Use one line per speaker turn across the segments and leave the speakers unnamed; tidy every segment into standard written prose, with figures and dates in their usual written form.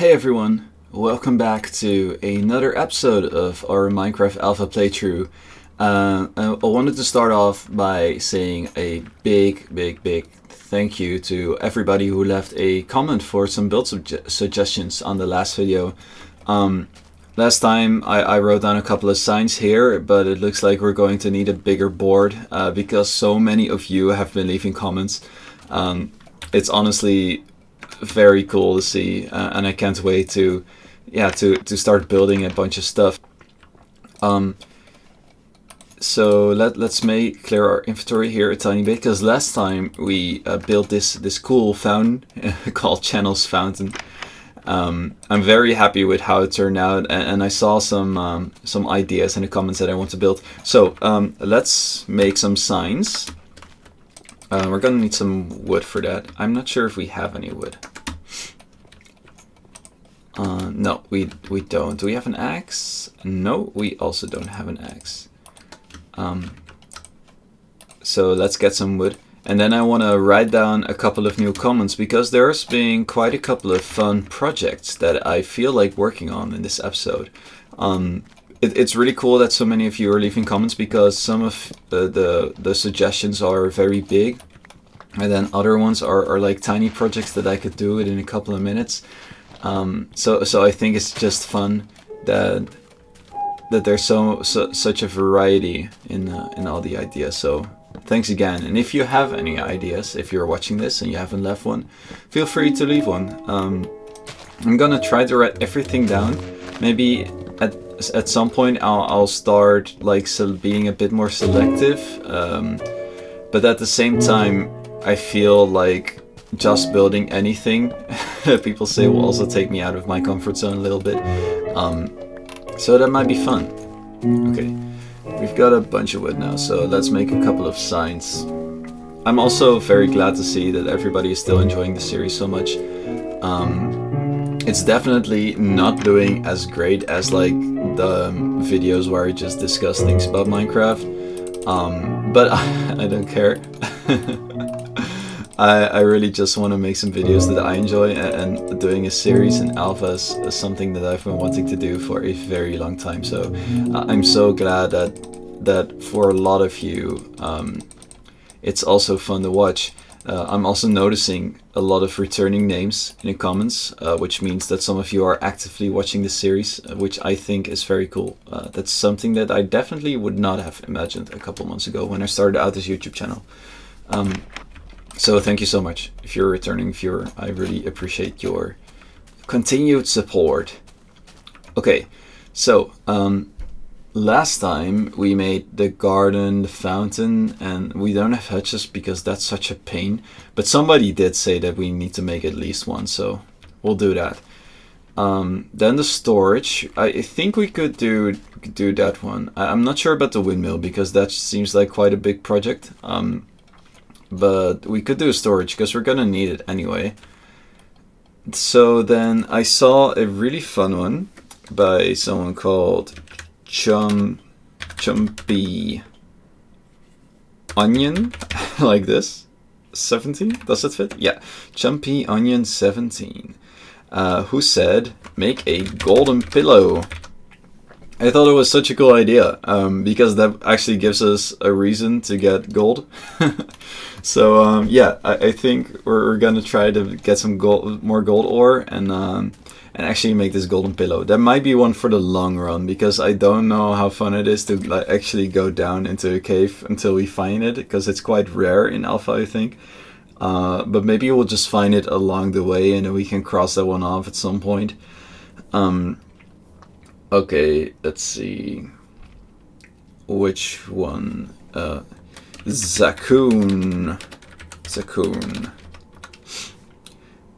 Hey everyone, welcome back to another episode of our Minecraft Alpha playthrough. I wanted to start off by saying a big thank you to everybody who left a comment for some build suggestions on the last video. Last time I wrote down a couple of signs here, but it looks like we're going to need a bigger board because so many of you have been leaving comments. It's honestly very cool to see, and I can't wait to start building a bunch of stuff. So let's clear our inventory here a tiny bit, because last time we built this cool fountain called Channel's Fountain. I'm very happy with how it turned out, and I saw some ideas in the comments that I want to build. So let's make some signs. We're gonna need some wood for that. I'm not sure if we have any wood. No, we don't. Do we have an axe? No, we also don't have an axe. So let's get some wood. And then I want to write down a couple of new comments, because there's been quite a couple of fun projects that I feel like working on in this episode. It's really cool that so many of you are leaving comments, because some of the suggestions are very big, and then other ones are like tiny projects that I could do within a couple of minutes. So I think it's just fun that there's such a variety in all the ideas. So thanks again. And if you have any ideas, if you're watching this and you haven't left one, feel free to leave one. I'm gonna try to write everything down. Maybe at some point I'll start like being a bit more selective, but at the same time I feel like just building anything people say will also take me out of my comfort zone a little bit, so that might be fun. Okay, we've got a bunch of wood now, so let's make a couple of signs. I'm also very glad to see that everybody is still enjoying the series so much. It's definitely not doing as great as like the videos where I just discuss things about Minecraft, but I don't care. I really just want to make some videos that I enjoy, and doing a series in Alpha is something that I've been wanting to do for a very long time. So I'm so glad that for a lot of you it's also fun to watch. I'm also noticing a lot of returning names in the comments, which means that some of you are actively watching the series, which I think is very cool. That's something that I definitely would not have imagined a couple months ago when I started out this YouTube channel. So thank you so much. If you're a returning viewer, I really appreciate your continued support. Okay, so last time we made the garden, the fountain, and we don't have hutches because that's such a pain. But somebody did say that we need to make at least one, so we'll do that. Then the storage, I think we could do that one. I'm not sure about the windmill, because that seems like quite a big project. But we could do a storage because we're gonna need it anyway. So then I saw a really fun one by someone called Chumpy Onion, like this. 17? Does it fit? Yeah, Chumpy Onion 17, who said, make a golden pillow. I thought it was such a cool idea, because that actually gives us a reason to get gold. So yeah, I think we're gonna try to get some more gold ore, and actually make this golden pillow. That might be one for the long run, because I don't know how fun it is to like actually go down into a cave until we find it, because it's quite rare in Alpha, I think. But maybe we'll just find it along the way, and then we can cross that one off at some point. Okay, let's see. Which one? Zakun.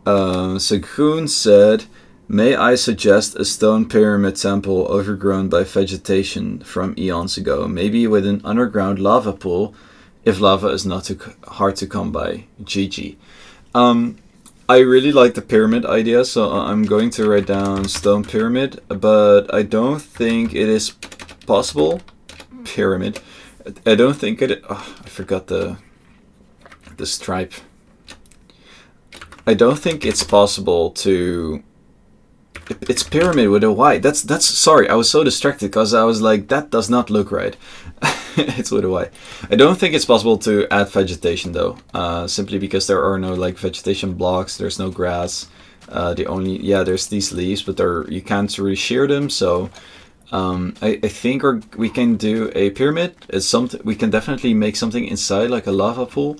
Zakun said, may I suggest a stone pyramid temple overgrown by vegetation from eons ago, maybe with an underground lava pool, if lava is not too hard to come by. GG. I really like the pyramid idea, so I'm going to write down stone pyramid, but I don't think it is possible. Pyramid. I don't think it. Oh, I forgot the stripe. I don't think it's possible to It's pyramid with a Y. That's sorry. I was so distracted because I was like, that does not look right. It's with a Y. I don't think it's possible to add vegetation though, simply because there are no like vegetation blocks. There's no grass. The only there's these leaves, but you can't really shear them. So I think we can do a pyramid. It's something we can definitely make something inside like a lava pool.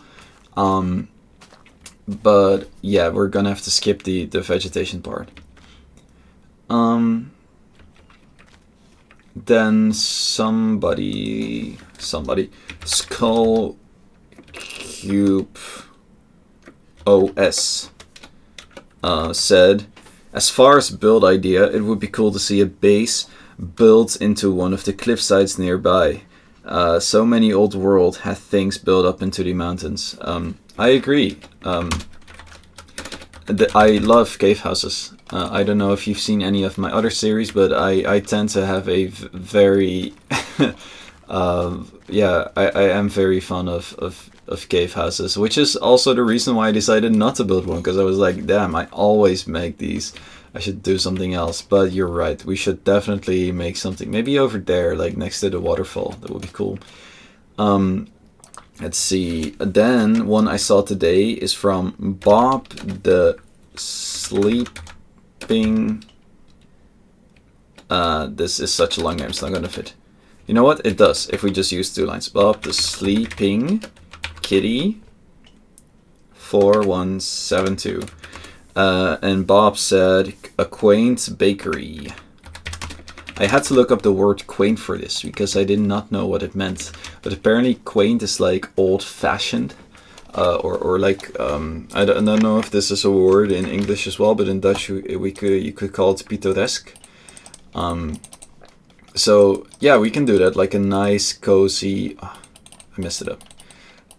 But yeah, we're gonna have to skip the vegetation part. Then somebody Skull Cube OS said, as far as build idea, it would be cool to see a base built into one of the cliff sides nearby. So many old world had things built up into the mountains. I agree. I love cave houses. I don't know if you've seen any of my other series, but I tend to have a very I am very fond of cave houses, which is also the reason why I decided not to build one, because I was like, damn, I always make these. I should do something else. But you're right, we should definitely make something maybe over there, like next to the waterfall. That would be cool. Let's see. Then one I saw today is from Bob the Sleeping. This is such a long name, it's not gonna fit. You know what? It does if we just use 2 lines. Bob the Sleeping Kitty 4172. And Bob said, a quaint bakery. I had to look up the word quaint for this because I did not know what it meant. But apparently quaint is like old-fashioned. Or like, I don't know if this is a word in English as well, but in Dutch you could call it pittoresque. So yeah, we can do that, like a nice cozy, I messed it up.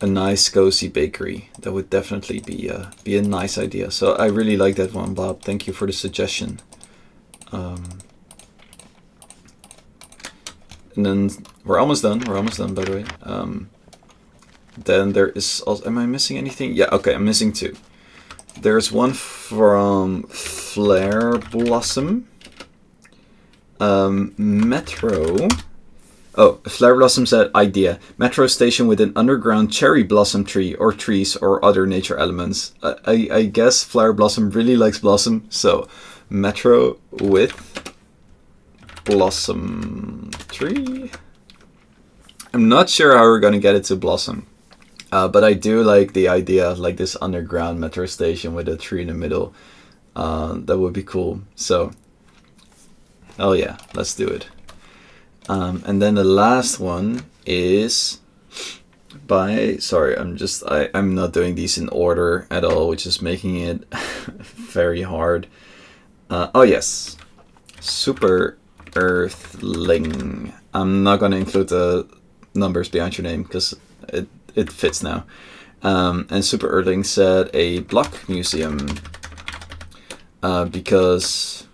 A nice cozy bakery. That would definitely be a nice idea. So I really like that one, Bob. Thank you for the suggestion. And then we're almost done. We're almost done, by the way. Then there is also, am I missing anything? Yeah, okay, I'm missing 2. There's one from Flare Blossom. Metro. Oh, Flare Blossom said, idea. Metro station with an underground cherry blossom tree or trees or other nature elements. I guess Flare Blossom really likes blossom, so Metro with blossom tree. I'm not sure how we're gonna get it to blossom. But I do like the idea of like this underground metro station with a tree in the middle. That would be cool. So, oh yeah, let's do it. And then the last one is by, sorry, I'm not doing these in order at all, which is making it very hard. Oh yes, Super Earthling. I'm not gonna include the numbers behind your name because it fits now. And Super Earthling said a block museum because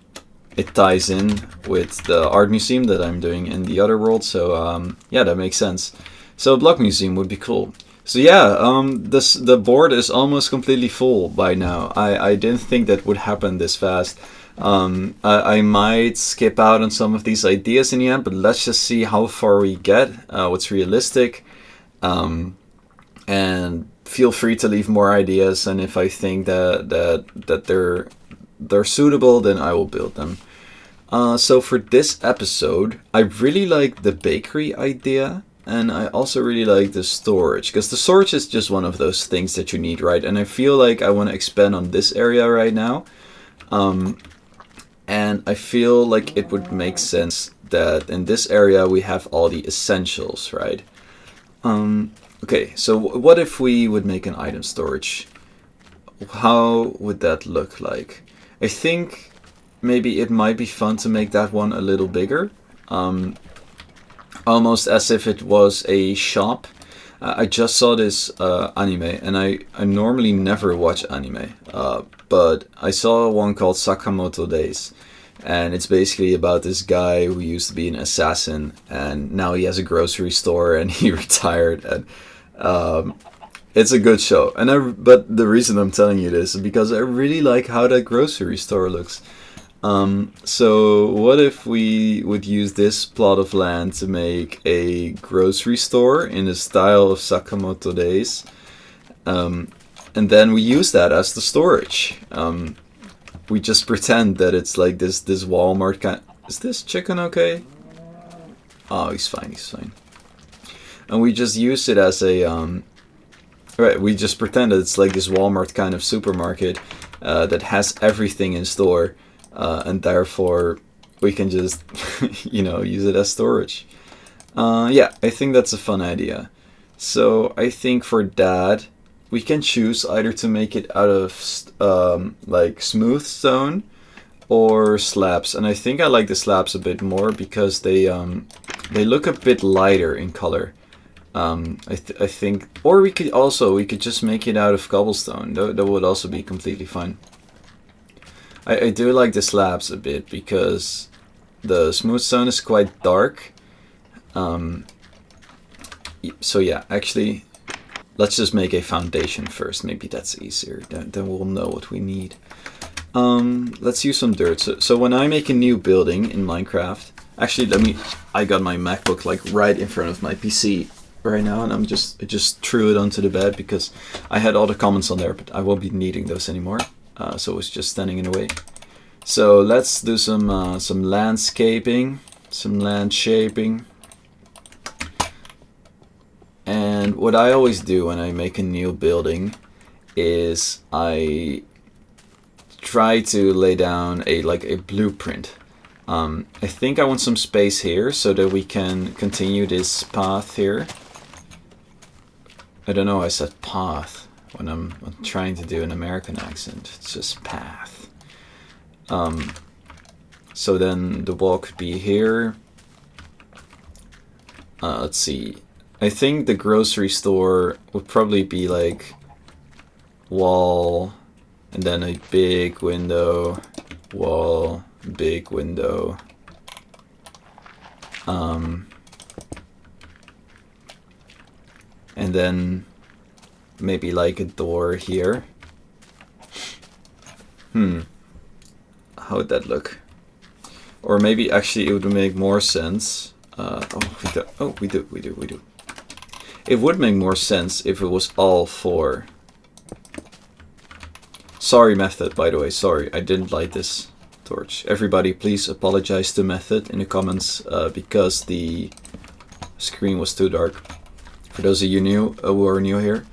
it ties in with the art museum that I'm doing in the other world. So yeah, that makes sense. So a block museum would be cool. So yeah, the board is almost completely full by now. I didn't think that would happen this fast. I might skip out on some of these ideas in the end, but let's just see how far we get, what's realistic. And feel free to leave more ideas, and if I think that they're suitable, then I will build them. So for this episode, I really like the bakery idea, and I also really like the storage, because the storage is just one of those things that you need, right? And I feel like I want to expand on this area right now. And I feel like it would make sense that in this area we have all the essentials, right? Okay, so what if we would make an item storage? How would that look like? I think maybe it might be fun to make that one a little bigger. Almost as if it was a shop. I just saw this anime, and I normally never watch anime, but I saw one called Sakamoto Days. And it's basically about this guy who used to be an assassin, and now he has a grocery store, and he retired. And it's a good show. But the reason I'm telling you this is because I really like how that grocery store looks. So what if we would use this plot of land to make a grocery store in the style of Sakamoto Days, and then we use that as the storage. We just pretend that it's like this Walmart kind. Is this chicken okay? Oh, he's fine. He's fine. And we just use it as a right. We just pretend that it's like this Walmart kind of supermarket that has everything in store. And therefore we can just use it as storage. Yeah, I think that's a fun idea. So I think for that we can choose either to make it out of like smooth stone or slabs, and I think I like the slabs a bit more because they look a bit lighter in color. I think, or we could just make it out of cobblestone. That would also be completely fine. I do like the slabs a bit because the smooth stone is quite dark. So yeah, actually, let's just make a foundation first. Maybe that's easier. Then we'll know what we need. Let's use some dirt. So when I make a new building in Minecraft, actually, I got my MacBook like right in front of my PC right now, and I just threw it onto the bed because I had all the comments on there, but I won't be needing those anymore. So it's just standing in the way. So let's do some landscaping, some land shaping. And what I always do when I make a new building is I try to lay down a blueprint. I think I want some space here so that we can continue this path here. I don't know, I said path when I'm trying to do an American accent. It's just path. So then the wall could be here. Let's see. I think the grocery store would probably be like wall, and then a big window, wall, big window. And then maybe like a door here. How would that look? Or maybe actually it would make more sense. We do. It would make more sense if it was all four. Sorry, Method, by the way. Sorry, I didn't light this torch. Everybody, please apologize to Method in the comments because the screen was too dark. For those of you who are new here,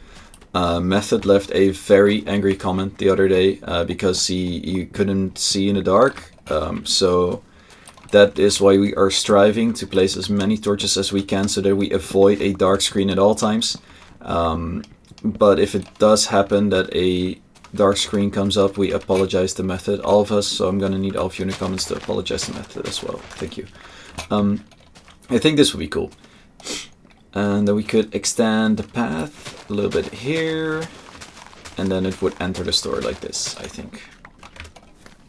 Method left a very angry comment the other day because he couldn't see in the dark. So that is why we are striving to place as many torches as we can so that we avoid a dark screen at all times. But if it does happen that a dark screen comes up, we apologize to Method, all of us. So I'm gonna need all of you in the comments to apologize to Method as well. Thank you. I think this would be cool. And then we could extend the path a little bit here, and then it would enter the store like this, I think.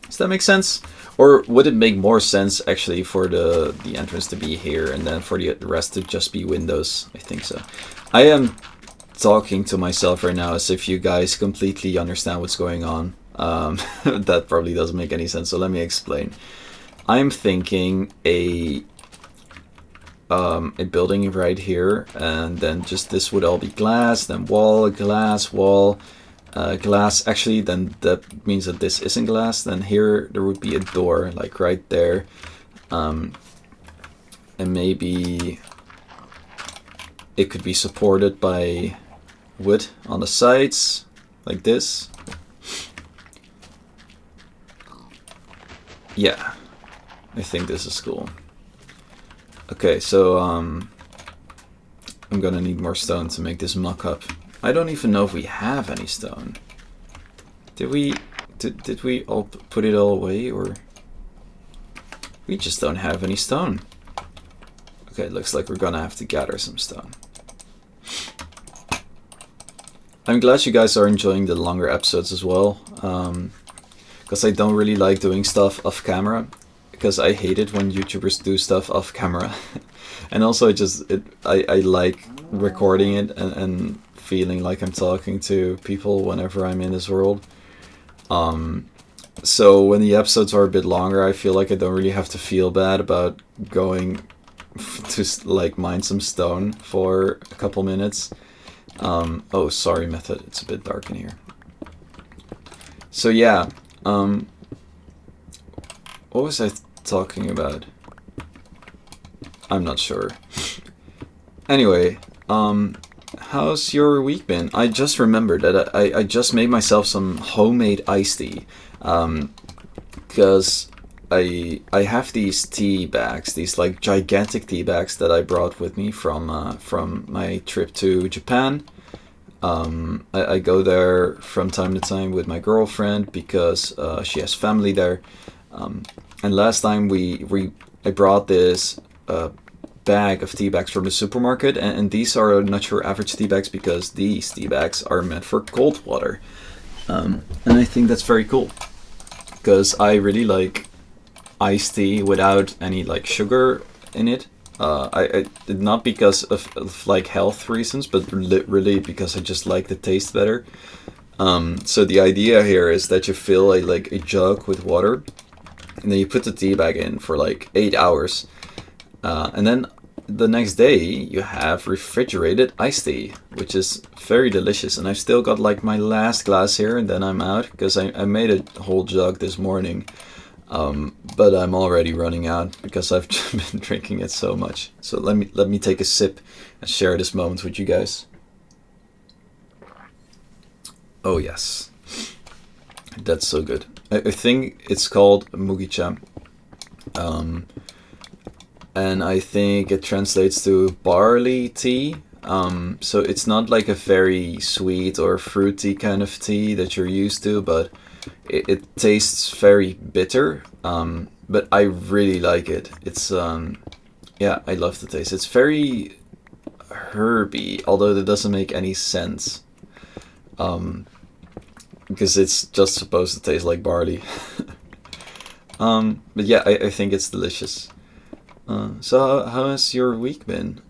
Does that make sense? Or would it make more sense actually for the entrance to be here and then for the rest to just be windows? I think so. I am talking to myself right now as if you guys completely understand what's going on. That probably doesn't make any sense, so let me explain. I'm thinking a building right here, and then just this would all be glass, then wall, glass, wall, glass. Actually, then that means that this isn't glass. Then here there would be a door, like right there, and maybe it could be supported by wood on the sides, like this. Yeah, I think this is cool. Okay, so I'm gonna need more stone to make this mock-up. I don't even know if we have any stone. Did we all put it all away, or we just don't have any stone? Okay, it looks like we're gonna have to gather some stone. I'm glad you guys are enjoying the longer episodes as well, because I don't really like doing stuff off camera. Because I hate it when YouTubers do stuff off camera. And also I like recording it and feeling like I'm talking to people whenever I'm in this world. So when the episodes are a bit longer, I feel like I don't really have to feel bad about going to like mine some stone for a couple minutes. Oh, sorry, Method. It's a bit dark in here. So yeah, what was I talking about? I'm not sure. Anyway, how's your week been? I just remembered that I just made myself some homemade iced tea. Because I have these tea bags, these like gigantic tea bags that I brought with me from my trip to Japan. I go there from time to time with my girlfriend because she has family there. And last time I brought this bag of tea bags from the supermarket, and these are not your average tea bags because these tea bags are meant for cold water. And I think that's very cool because I really like iced tea without any like sugar in it. I not because of like health reasons, but really because I just like the taste better. So the idea here is that you fill a jug with water, and then you put the tea bag in for like 8 hours, and then the next day you have refrigerated iced tea, which is very delicious. And I've still got like my last glass here, and then I'm out because I made a whole jug this morning. But I'm already running out because I've been drinking it so much. So let me take a sip and share this moment with you guys. Oh yes, that's so good. I think it's called mugicha, and I think it translates to barley tea. So it's not like a very sweet or fruity kind of tea that you're used to, but it tastes very bitter, but I really like it. It's yeah, I love the taste. It's very herby, although that doesn't make any sense, because it's just supposed to taste like barley. But yeah, I think it's delicious. So how has your week been?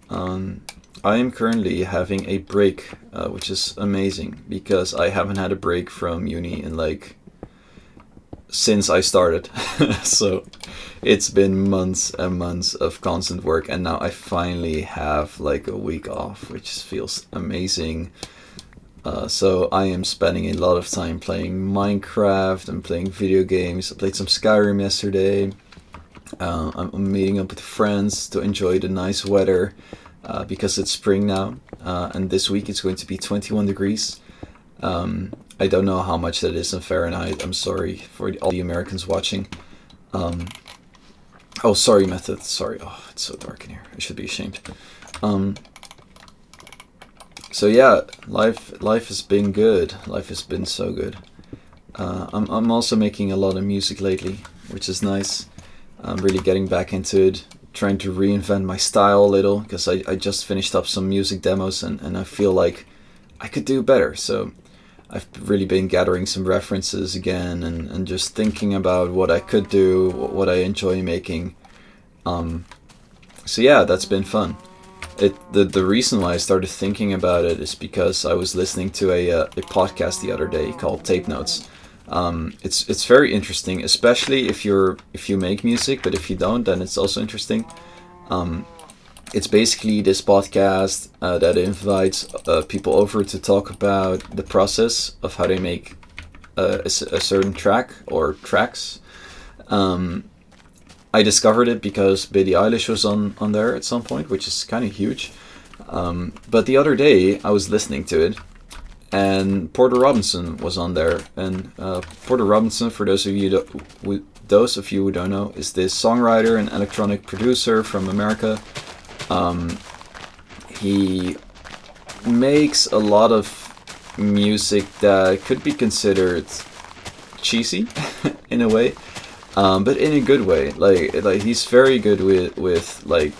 I am currently having a break, which is amazing because I haven't had a break from uni in like since I started. So it's been months and months of constant work, and now I finally have like a week off, which feels amazing. So I am spending a lot of time playing Minecraft and playing video games. I played some Skyrim yesterday. I'm meeting up with friends to enjoy the nice weather because it's spring now, and this week it's going to be 21 degrees. I don't know how much that is in Fahrenheit. I'm sorry for all the Americans watching. Oh, sorry, Method. Sorry. Oh, it's so dark in here. I should be ashamed. So yeah, life has been good. Life has been so good. I'm also making a lot of music lately, which is nice. I'm really getting back into it, trying to reinvent my style a little because I just finished up some music demos, and I feel like I could do better. So I've really been gathering some references again, and just thinking about what I could do, what I enjoy making. So yeah, that's been fun. The reason why I started thinking about it is because I was listening to a podcast the other day called Tape Notes. It's very interesting, especially if you make music, but if you don't, then it's also interesting. It's basically this podcast that invites people over to talk about the process of how they make a certain track or tracks. I discovered it because Billie Eilish was on there at some point, which is kind of huge. But the other day I was listening to it, and Porter Robinson was on there. And Porter Robinson, for those of you who don't know, is this songwriter and electronic producer from America. He makes a lot of music that could be considered cheesy in a way, but in a good way. Like he's very good with like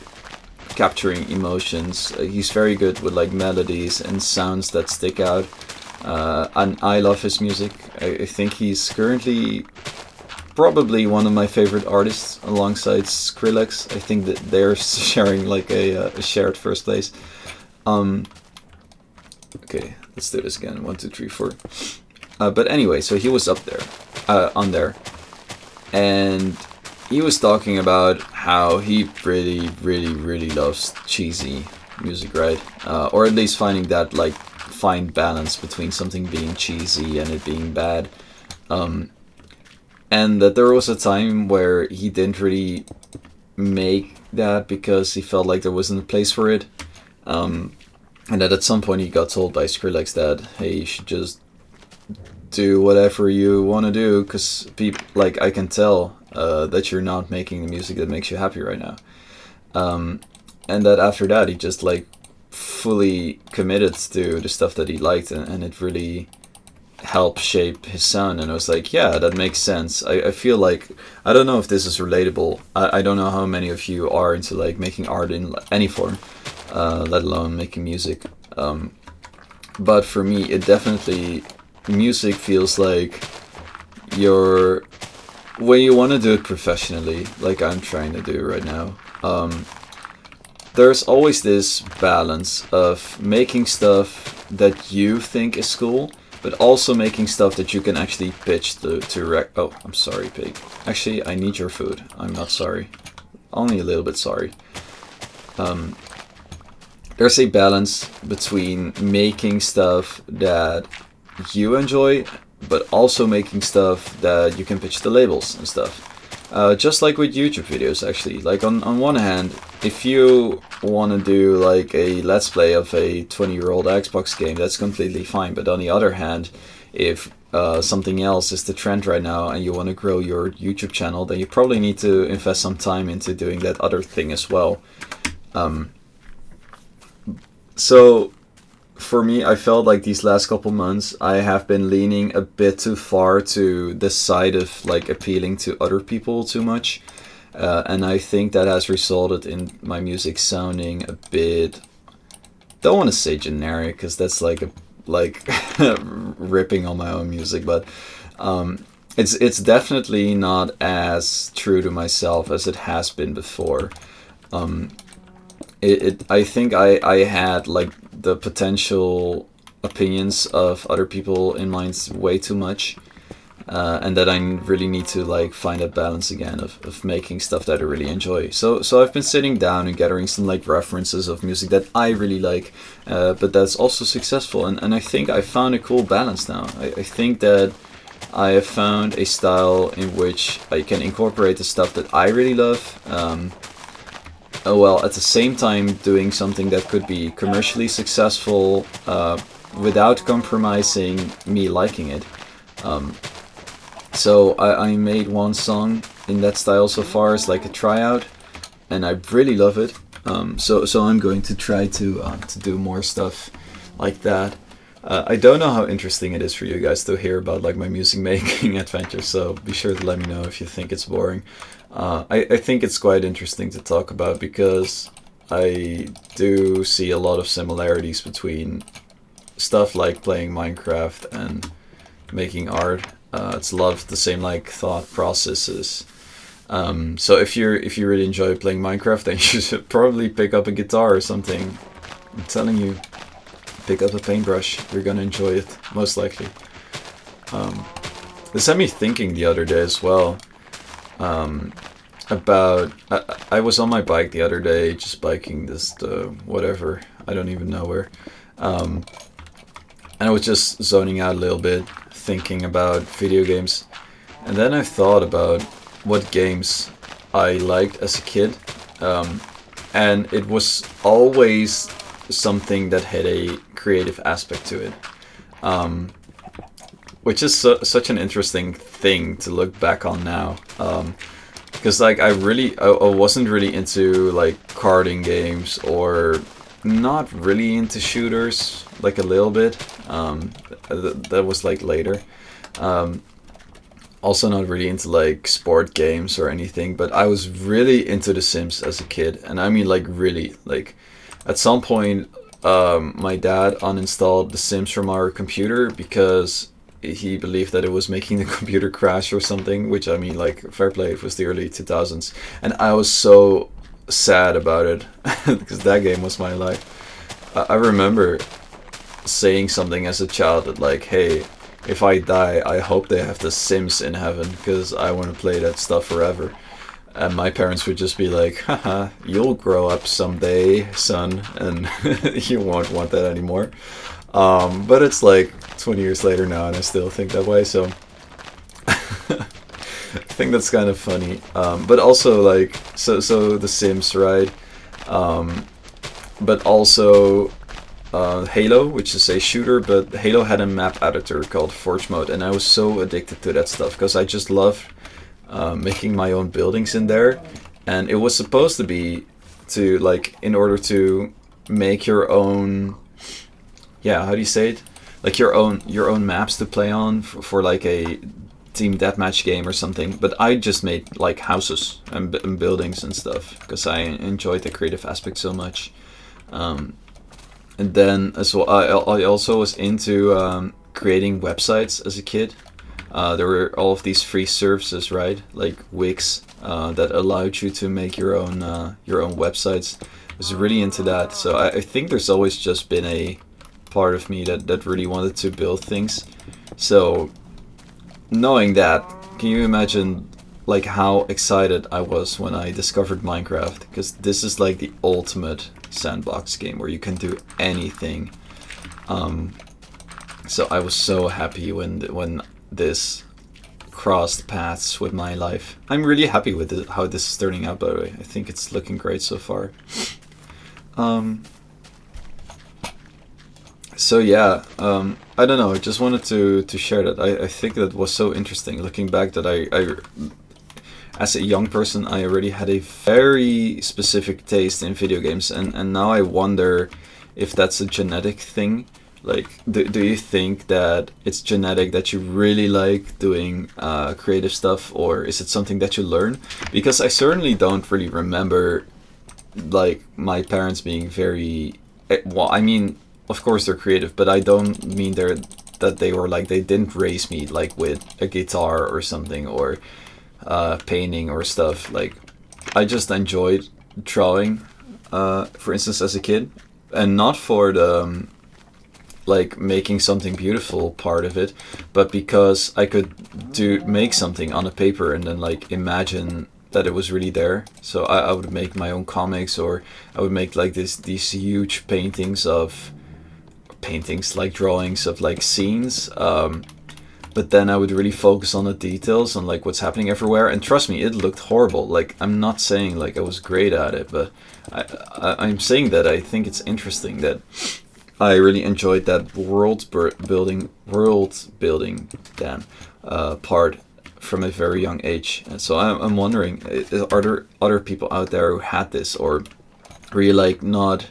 capturing emotions. He's very good with like melodies and sounds that stick out. And I love his music. I think he's currently probably one of my favorite artists alongside Skrillex. I think that they're sharing like a shared first place. Okay, let's do this again. 1, 2, 3, 4. But anyway, so he was up there, on there, and he was talking about how he really, really, really loves cheesy music, right? Or at least finding that like fine balance between something being cheesy and it being bad. Um, and that there was a time where he didn't really make that because he felt like there wasn't a place for it. Um, and that at some point he got told by Skrillex that, hey, you should just do whatever you want to do because people, like, I can tell that you're not making the music that makes you happy right now. Um, and that after that he just like fully committed to the stuff that he liked, and it really helped shape his sound. And I was like, yeah, that makes sense. I feel like, I don't know if this is relatable. I don't know how many of you are into like making art in any form, let alone making music. But for me, it definitely, music feels like you're, when you want to do it professionally, like I'm trying to do right now, there's always this balance of making stuff that you think is cool, but also making stuff that you can actually pitch oh, I'm sorry, pig. Actually, I need your food. I'm not sorry. Only a little bit sorry. There's a balance between making stuff that you enjoy, but also making stuff that you can pitch to labels and stuff. Just like with YouTube videos, actually. Like on one hand, if you want to do like a let's play of a 20-year-old Xbox game, that's completely fine. But on the other hand, if something else is the trend right now and you want to grow your YouTube channel, then you probably need to invest some time into doing that other thing as well. So for me, I felt like these last couple months I have been leaning a bit too far to the side of like appealing to other people too much, and I think that has resulted in my music sounding a bit, don't want to say generic because that's like a like ripping on my own music, but it's definitely not as true to myself as it has been before. I think I had like the potential opinions of other people in mind way too much, and that I really need to like find a balance again of making stuff that I really enjoy. So I've been sitting down and gathering some like references of music that I really like, but that's also successful, and I think I found a cool balance now. I think that I have found a style in which I can incorporate the stuff that I really love, while at the same time doing something that could be commercially successful, without compromising me liking it. So I made one song in that style so far as like a tryout, and I really love it. So I'm going to try to do more stuff like that. I don't know how interesting it is for you guys to hear about like my music making adventures, so be sure to let me know if you think it's boring. I think it's quite interesting to talk about because I do see a lot of similarities between stuff like playing Minecraft and making art. It's a lot of the same like thought processes. So if you really enjoy playing Minecraft, then you should probably pick up a guitar or something. I'm telling you, pick up a paintbrush. You're gonna enjoy it most likely. This had me thinking the other day as well. About I was on my bike the other day, just biking this whatever, I don't even know where, and I was just zoning out a little bit, thinking about video games, and then I thought about what games I liked as a kid, and it was always something that had a creative aspect to it, which is such an interesting thing to look back on now. Because like I wasn't really into like karting games, or not really into shooters, like a little bit. That was like later. Also not really into like sport games or anything, but I was really into The Sims as a kid, and I mean like really, like at some point my dad uninstalled The Sims from our computer because he believed that it was making the computer crash or something, which I mean like fair play, it was the early 2000s, and I was so sad about it because that game was my life. I remember saying something as a child that like, hey, if I die, I hope they have The Sims in heaven, because I want to play that stuff forever. And my parents would just be like, haha, you'll grow up someday, son, and you won't want that anymore. But it's like 20 years later now, and I still think that way, so I think that's kind of funny. But also, like, so The Sims, right? Um, but also Halo, which is a shooter, but Halo had a map editor called Forge Mode, and I was so addicted to that stuff because I just love making my own buildings in there. And it was supposed to be to, like, in order to make your own, yeah, how do you say it? Like your own maps to play on for like a team deathmatch game or something. But I just made like houses and buildings and stuff because I enjoyed the creative aspect so much. Um, and then as well, I also was into creating websites as a kid. There were all of these free services, right? Like Wix, that allowed you to make your own websites. I was really into that. So I think there's always just been a part of me that really wanted to build things. So knowing that, can you imagine like how excited I was when I discovered Minecraft? Because this is like the ultimate sandbox game where you can do anything. So I was so happy when this crossed paths with my life. I'm really happy with it, how this is turning out, by the way. I think it's looking great so far. So yeah, I don't know. I just wanted to share that. I think that was so interesting. Looking back, that I as a young person, I already had a very specific taste in video games, and now I wonder if that's a genetic thing. Like, do you think that it's genetic that you really like doing creative stuff, or is it something that you learn? Because I certainly don't really remember like my parents being very well. I mean, of course they're creative, but I don't mean that they were like, they didn't raise me like with a guitar or something, or painting or stuff. Like, I just enjoyed drawing, for instance, as a kid, and not for the like making something beautiful part of it, but because I could make something on a paper and then like imagine that it was really there. So I would make my own comics, or I would make like these huge paintings like drawings of like scenes. But then I would really focus on the details, on like what's happening everywhere. And trust me, it looked horrible. Like, I'm not saying like I was great at it, but I'm saying that I think it's interesting that I really enjoyed that world building, damn, part from a very young age. And so I'm wondering, are there other people out there who had this, or were you like not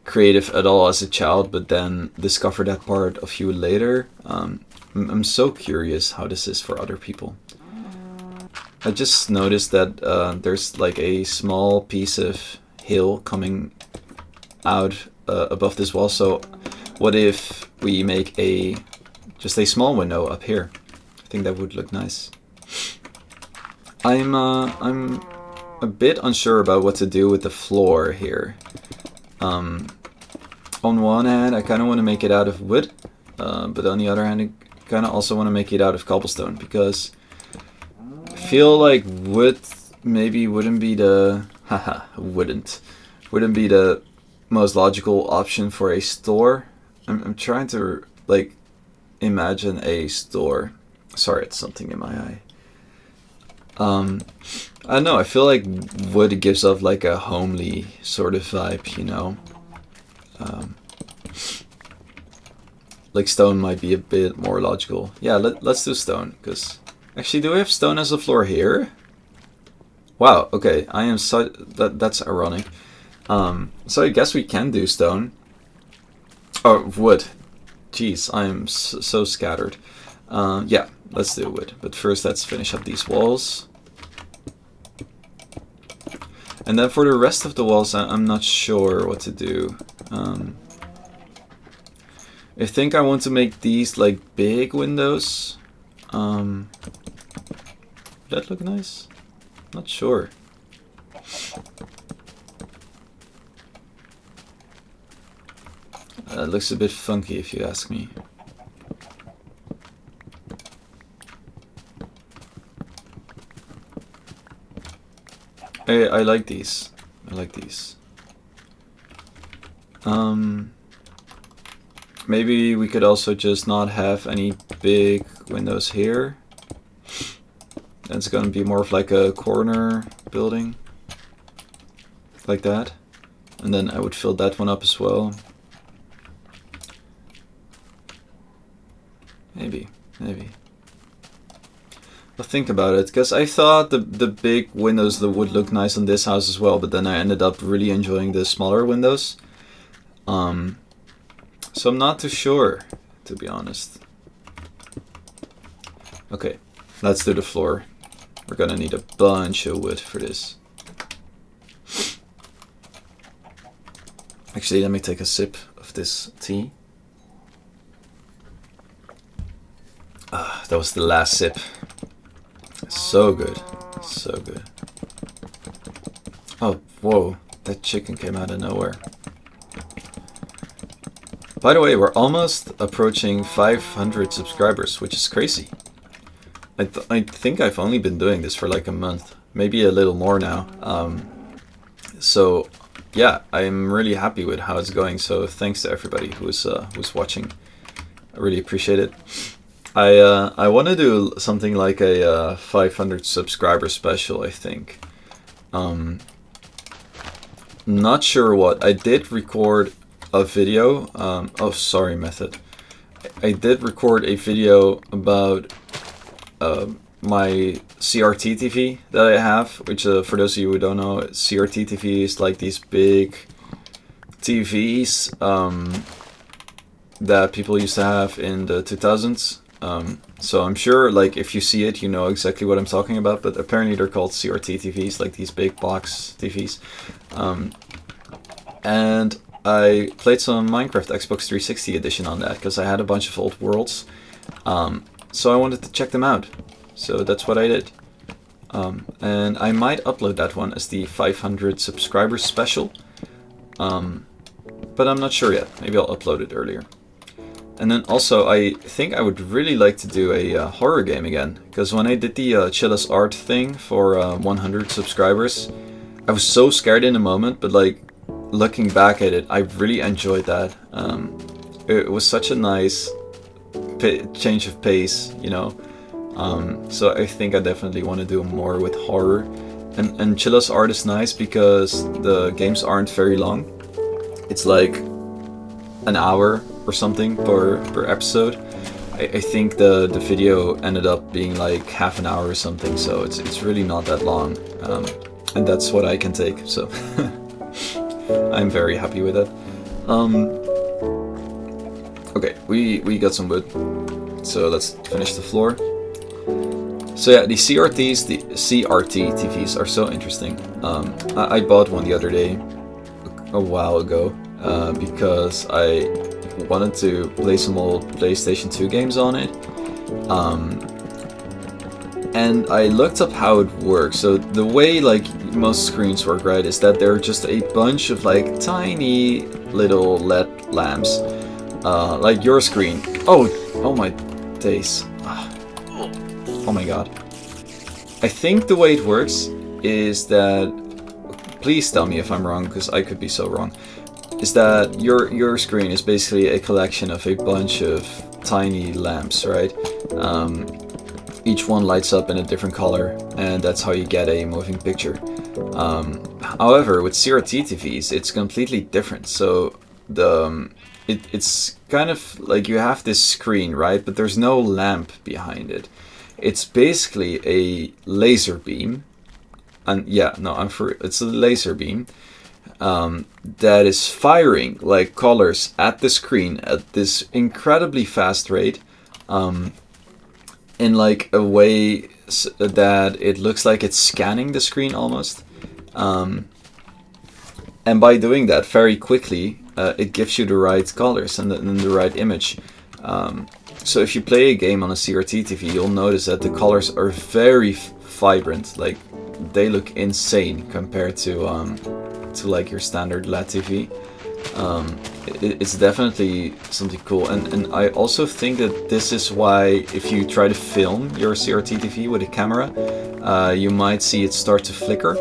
creative at all as a child, but then discover that part of you later? I'm so curious how this is for other people. I just noticed that there's like a small piece of hill coming out above this wall. So what if we make just a small window up here? I think that would look nice. I'm a bit unsure about what to do with the floor here. On one hand, I kind of want to make it out of wood, but on the other hand, I kind of also want to make it out of cobblestone, because I feel like wood maybe wouldn't be the wouldn't be the most logical option for a store. I'm trying to like imagine a store. Sorry, it's something in my eye. I don't know. I feel like wood gives off like a homely sort of vibe, you know. Like stone might be a bit more logical. Yeah, let's do stone, because actually, do we have stone as a floor here? Wow. Okay, I am so that's ironic. So I guess we can do stone. Or wood. Jeez, I'm so scattered. Yeah, let's do wood. But first, let's finish up these walls. And then for the rest of the walls, I'm not sure what to do. I think I want to make these like big windows. Would that look nice? Not sure. It looks a bit funky if you ask me. I like these. I like these. Maybe we could also just not have any big windows here. It's gonna be more of like a corner building. Like that. And then I would fill that one up as well. Maybe. I'll think about it, because I thought the big windows that would look nice on this house as well, but then I ended up really enjoying the smaller windows. So I'm not too sure, to be honest. Okay, let's do the floor. We're gonna need a bunch of wood for this. Actually, let me take a sip of this tea. That was the last sip. So good. So good. Oh, whoa. That chicken came out of nowhere. By the way, we're almost approaching 500 subscribers, which is crazy. I think I've only been doing this for like a month. Maybe a little more now. So, yeah, I'm really happy with how it's going. So thanks to everybody who's watching. I really appreciate it. I want to do something like a 500 subscriber special, I think. Not sure what. I did record a video. Oh, sorry, Method. I did record a video about my CRT TV that I have, which for those of you who don't know, CRT TV is like these big TVs that people used to have in the 2000s. So I'm sure, like, if you see it, you know exactly what I'm talking about, but apparently they're called CRT TVs, like these big box TVs. And I played some Minecraft Xbox 360 edition on that, because I had a bunch of old worlds. So I wanted to check them out. So that's what I did. And I might upload that one as the 500 subscribers special. But I'm not sure yet. Maybe I'll upload it earlier. And then also, I think I would really like to do a horror game again. Because when I did the Chillus Art thing for 100 subscribers, I was so scared in the moment, but like, looking back at it, I really enjoyed that. It was such a nice change of pace, you know. So I think I definitely want to do more with horror. And Chillus Art is nice because the games aren't very long. It's like an hour or something per episode. I think the video ended up being like half an hour or something, so it's really not that long. And that's what I can take, so I'm very happy with that. Okay, we got some wood, so let's finish the floor. So yeah, the CRT TVs are so interesting. I bought one the other day, a while ago, because I wanted to play some old PlayStation 2 games on it. And I looked up how it works. So the way like most screens work, right, is that they're just a bunch of like tiny little LED lamps. Like your screen. Oh my days. Oh my god. I think the way it works is that, please tell me if I'm wrong, because I could be so wrong, is that your screen is basically a collection of a bunch of tiny lamps, right? Each one lights up in a different color, and that's how you get a moving picture. However, with CRT TVs, it's completely different. So it's kind of like you have this screen, right? But there's no lamp behind it. It's basically a laser beam, and yeah, no, it's a laser beam that is firing like colors at the screen at this incredibly fast rate, in like a way that it looks like it's scanning the screen almost. And by doing that very quickly, it gives you the right colors and the right image. So if you play a game on a CRT TV, you'll notice that the colors are very vibrant. Like, they look insane compared to like your standard LED TV. It's definitely something cool, and I also think that this is why if you try to film your CRT TV with a camera, you might see it start to flicker.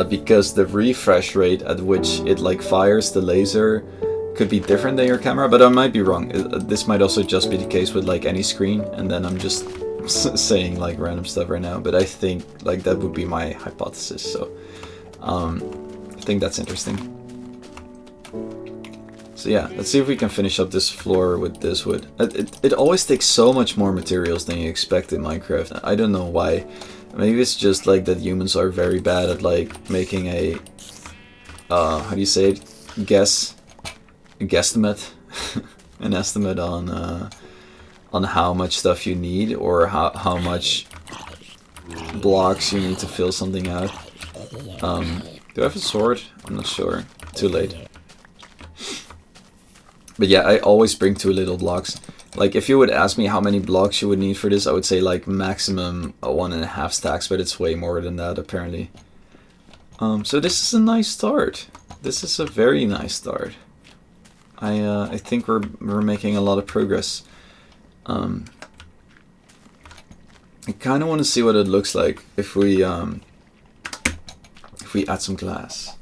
because the refresh rate at which it like fires the laser could be different than your camera, but I might be wrong. This might also just be the case with like any screen, and then I'm just saying like random stuff right now, but I think like that would be my hypothesis. So I think that's interesting. So yeah, let's see if we can finish up this floor with this wood. It always takes so much more materials than you expect in Minecraft. I don't know why. Maybe it's just like that humans are very bad at like making a how do you say it? Guesstimate, an estimate on how much stuff you need, or how much blocks you need to fill something out. Do I have a sword? I'm not sure. Too late. But yeah, I always bring 2 little blocks. Like, if you would ask me how many blocks you would need for this, I would say like maximum 1.5 stacks, but it's way more than that apparently. So this is a nice start. This is a very nice start. I think we're making a lot of progress. I kind of want to see what it looks like if we add some glass.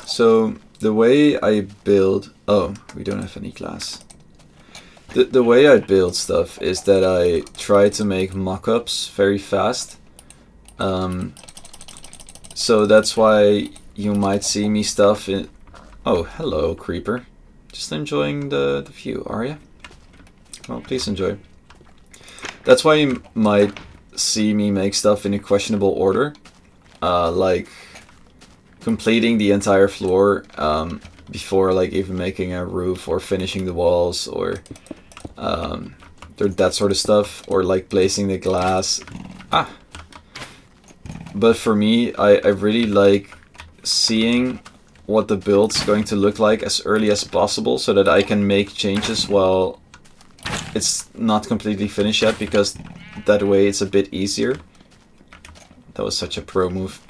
So the way I build, oh, we don't have any glass. The way I build stuff is that I try to make mock-ups very fast. So that's why you might see me stuff in... Oh, hello, creeper. Just enjoying the view, are you? Well, please enjoy. That's why you might see me make stuff in a questionable order. Like completing the entire floor before like even making a roof or finishing the walls or that sort of stuff, or like placing the glass. But for me, I really like seeing what the build's going to look like as early as possible, so that I can make changes while it's not completely finished yet, because that way it's a bit easier. That was such a pro move.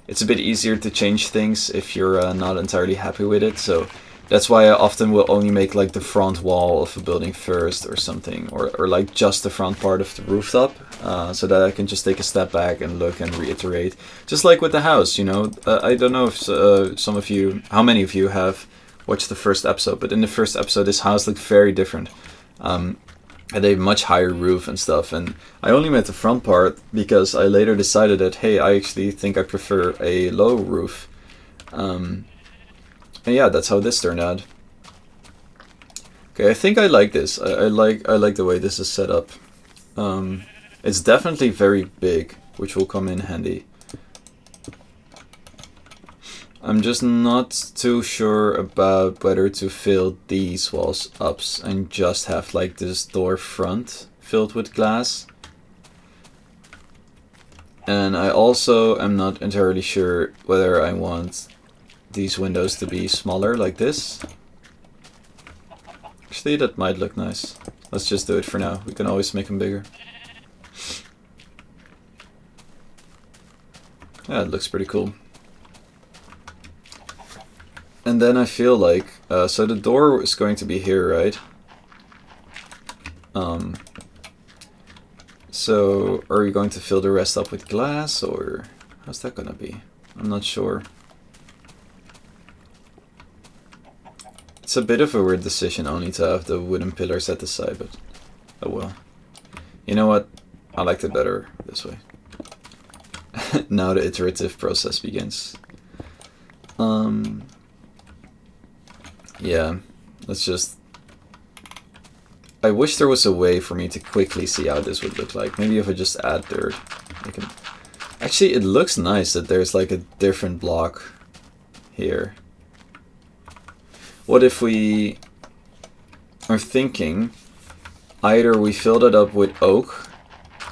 It's a bit easier to change things if you're not entirely happy with it, so that's why I often will only make like the front wall of a building first or something, or like just the front part of the rooftop, so that I can just take a step back and look and reiterate. Just like with the house, you know. I don't know if some of you, how many of you have watched the first episode, but in the first episode this house looked very different. Had a much higher roof and stuff, and I only made the front part because I later decided that, hey, I actually think I prefer a low roof. And yeah, that's how this turned out. Okay, I think I like this. I like the way this is set up. It's definitely very big, which will come in handy. I'm just not too sure about whether to fill these walls up and just have like this door front filled with glass. And I also am not entirely sure whether I want these windows to be smaller like this. Actually, that might look nice. Let's just do it for now. We can always make them bigger. Yeah, it looks pretty cool. And then I feel like, so the door is going to be here, right? So are you going to fill the rest up with glass, or how's that gonna be? I'm not sure. It's a bit of a weird decision only to have the wooden pillars at the side, but oh well. You know what? I liked it better this way. Now the iterative process begins. Yeah, let's just... I wish there was a way for me to quickly see how this would look like. Maybe if I just add dirt, I can... Actually, it looks nice that there's like a different block here. What if we are thinking either we filled it up with oak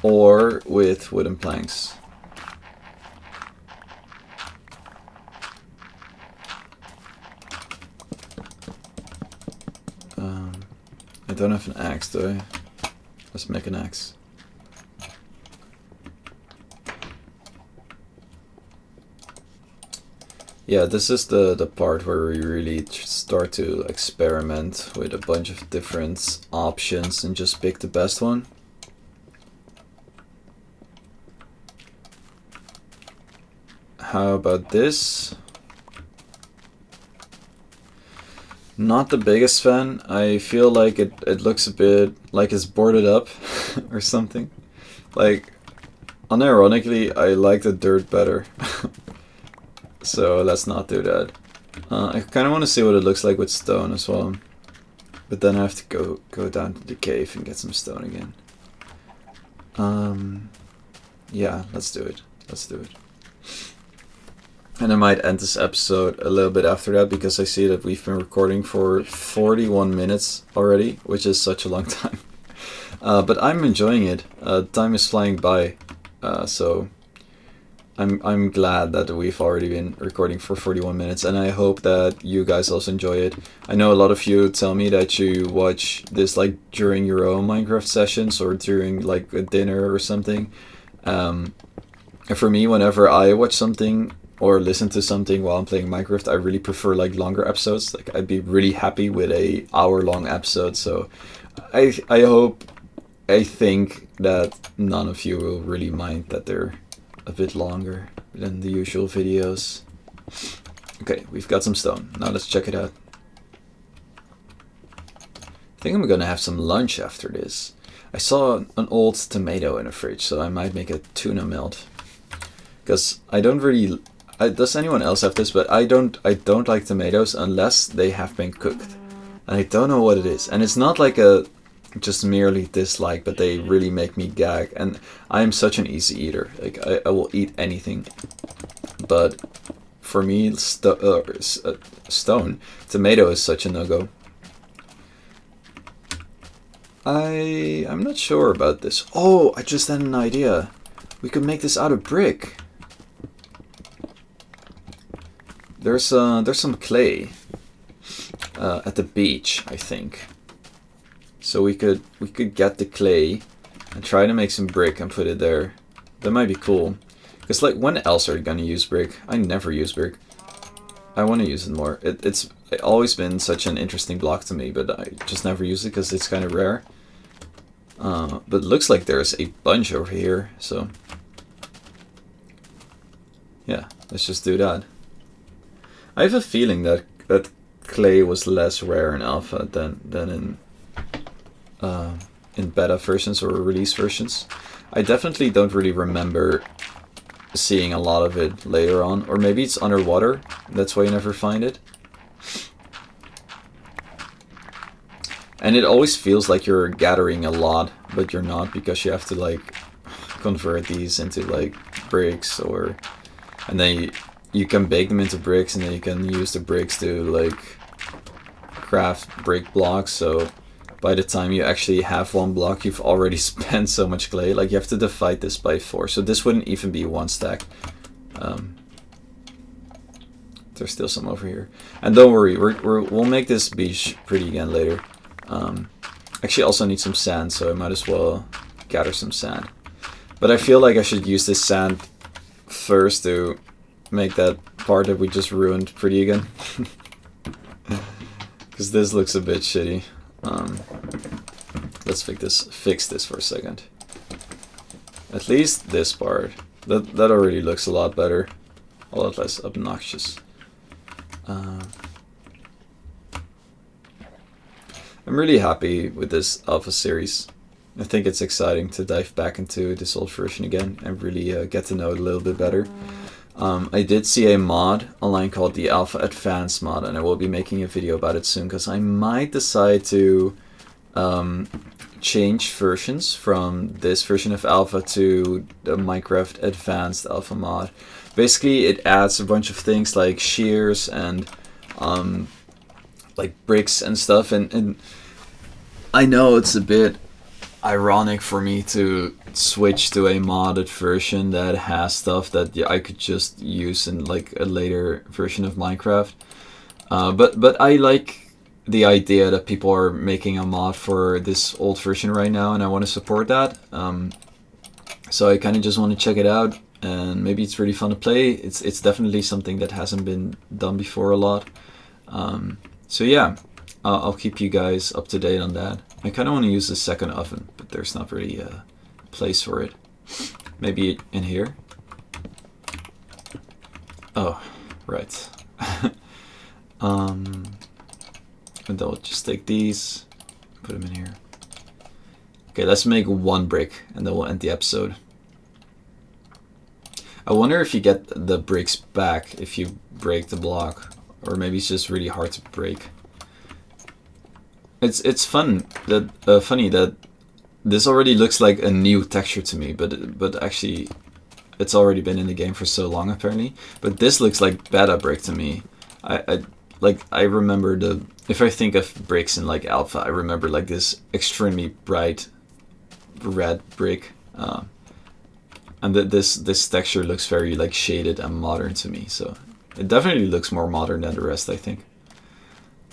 or with wooden planks? I don't have an axe, do I? Let's make an axe. Yeah, this is the part where we really start to experiment with a bunch of different options and just pick the best one. How about this? Not the biggest fan. I feel like it looks a bit like it's boarded up or something. Like, unironically, I like the dirt better. So let's not do that. I kind of want to see what it looks like with stone as well. But then I have to go down to the cave and get some stone again. Yeah, let's do it. Let's do it. And I might end this episode a little bit after that, because I see that we've been recording for 41 minutes already, which is such a long time. But I'm enjoying it. Time is flying by, so I'm glad that we've already been recording for 41 minutes, and I hope that you guys also enjoy it. I know a lot of you tell me that you watch this like during your own Minecraft sessions or during like a dinner or something. And for me, whenever I watch something or listen to something while I'm playing Minecraft, I really prefer like longer episodes. Like, I'd be really happy with a hour-long episode. So I think that none of you will really mind that they're a bit longer than the usual videos. Okay, we've got some stone. Now let's check it out. I think I'm gonna have some lunch after this. I saw an old tomato in the fridge, so I might make a tuna melt. Because I don't really... does anyone else have this? But I don't like tomatoes unless they have been cooked. And I don't know what it is. And it's not like a just merely dislike, but they really make me gag. And I'm such an easy eater. Like, I will eat anything. But for me, stone tomato is such a no-go. I'm not sure about this. Oh, I just had an idea. We could make this out of brick. There's some clay at the beach, I think. So we could get the clay and try to make some brick and put it there. That might be cool. Because like, when else are you gonna use brick? I never use brick. I want to use it more. It's always been such an interesting block to me, but I just never use it because it's kind of rare. But it looks like there's a bunch over here, so yeah, let's just do that. I have a feeling that clay was less rare in alpha than in beta versions or release versions. I definitely don't really remember seeing a lot of it later on, or maybe it's underwater, that's why you never find it. And it always feels like you're gathering a lot, but you're not, because you have to like convert these into like bricks, or and then you can bake them into bricks, and then you can use the bricks to like craft brick blocks. So by the time you actually have one block, you've already spent so much clay. Like, you have to divide this by 4, so this wouldn't even be 1 stack. There's still some over here, and don't worry, we'll make this beach pretty again later. Actually, I also need some sand, so I might as well gather some sand. But I feel like I should use this sand first to make that part that we just ruined pretty again. Because this looks a bit shitty. Let's fix this for a second. At least this part. That already looks a lot better. A lot less obnoxious. I'm really happy with this alpha series. I think it's exciting to dive back into this old version again and really get to know it a little bit better. I did see a mod online called the Alpha Advanced mod, and I will be making a video about it soon, because I might decide to change versions from this version of Alpha to the Minecraft Advanced Alpha mod. Basically, it adds a bunch of things like shears and like bricks and stuff, and I know it's a bit ironic for me to switch to a modded version that has stuff that I could just use in like a later version of Minecraft. But I like the idea that people are making a mod for this old version right now, and I want to support that. So I kind of just want to check it out. and maybe it's really fun to play. It's definitely something that hasn't been done before a lot. So yeah, I'll keep you guys up to date on that. I kind of want to use the second oven, but there's not really a place for it. Maybe in here. Oh, right. And I'll just take these, put them in here. Okay, let's make 1 brick, and then we'll end the episode. I wonder if you get the bricks back if you break the block, or maybe it's just really hard to break. It's funny that this already looks like a new texture to me, but actually it's already been in the game for so long apparently. But this looks like beta brick to me. I remember if I think of bricks in like alpha, I remember like this extremely bright red brick, and this texture looks very like shaded and modern to me. So it definitely looks more modern than the rest, I think.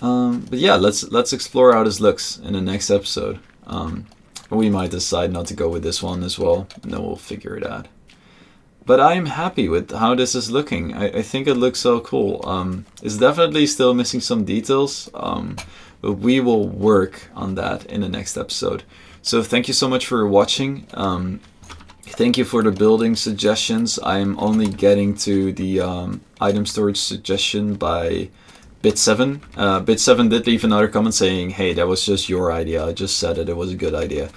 But yeah, let's explore how this looks in the next episode. We might decide not to go with this one as well, and then we'll figure it out. But I'm happy with how this is looking. I think it looks so cool. It's definitely still missing some details, but we will work on that in the next episode. So thank you so much for watching. Thank you for the building suggestions. I'm only getting to the item storage suggestion by Bit7. Bit7 did leave another comment saying, hey, that was just your idea. I just said it was a good idea.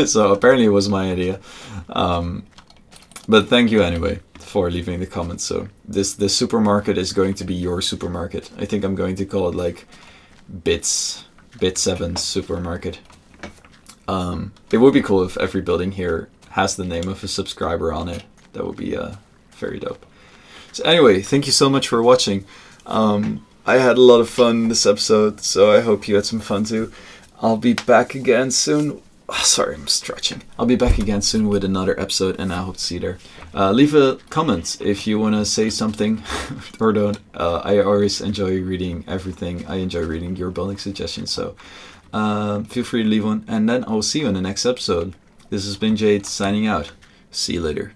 So apparently it was my idea. But thank you anyway for leaving the comments. So this supermarket is going to be your supermarket. I think I'm going to call it like Bit7 supermarket. It would be cool if every building here has the name of a subscriber on it. That would be very dope. So anyway, thank you so much for watching. I had a lot of fun this episode, so I hope you had some fun too. I'll be back again soon. Oh, sorry, I'm stretching. I'll be back again soon with another episode, and I hope to see you there. Leave a comment if you want to say something or don't. I always enjoy reading everything. I enjoy reading your building suggestions, so feel free to leave one, and then I'll see you in the next episode. This has been Jade signing out. See you later.